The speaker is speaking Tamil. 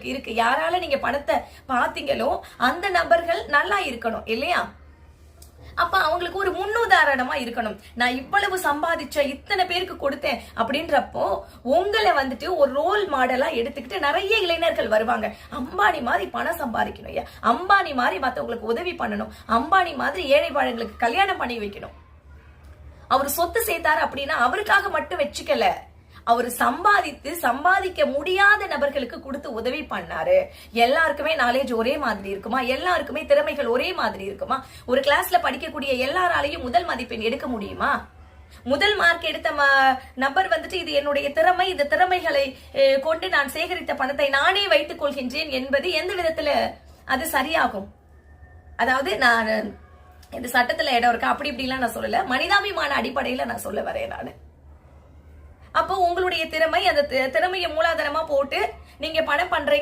உங்களுக்கு இருக்கு. யாரால நீங்க பணத்தை பாத்தீங்களோ அந்த நபர்கள் நல்லா இருக்கணும் இல்லையா? அப்ப அவங்களுக்கு ஒரு முன்னுதாரணமா இருக்கணும். நான் இவ்வளவு சம்பாதிச்ச, இத்தனை பேருக்கு கொடுத்தேன் அப்படின்றப்போ உங்களை வந்துட்டு ஒரு ரோல் மாடலா எடுத்துக்கிட்டு நிறைய இளைஞர்கள் வருவாங்க. அம்பானி மாதிரி பணம் சம்பாதிக்கணும் ஐயா, அம்பானி மாதிரி மத்தவங்களுக்கு உதவி பண்ணணும், அம்பானி மாதிரி ஏழை வாழங்களுக்கு கல்யாணம் பண்ணி வைக்கணும். அவர் சொத்து சேர்த்தாரு அப்படின்னா அவருக்காக மட்டும் வச்சுக்கல, அவர் சம்பாதிக்க முடியாத நபர்களுக்கு கொடுத்து உதவி பண்ணாரு. எல்லாருக்குமே நாலேஜ் ஒரே மாதிரி இருக்குமா? எல்லாருக்குமே திறமைகள் ஒரே மாதிரி இருக்குமா? ஒரு கிளாஸ்ல படிக்கக்கூடிய எல்லாராலையும் முதல் மதிப்பெண் எடுக்க முடியுமா? முதல் மார்க் எடுத்த நபர் வந்துட்டு இது என்னுடைய திறமை, இந்த திறமைகளை கொண்டு நான் சேகரித்த பணத்தை நானே வைத்துக் கொள்கின்றேன் என்பது எந்த விதத்துல அது சரியாகும்? அதாவது நான் இந்த சட்டத்துல இடம் இருக்கா அப்படி இப்படிலாம் நான் சொல்லல, மனிதாபிமான அடிப்படையில நான் சொல்ல வரேன் நானு. அப்போ உங்களுடைய திறமை, அந்த திறமையை மூலாதாரமா போட்டு நீங்க பணம் பண்றீங்க.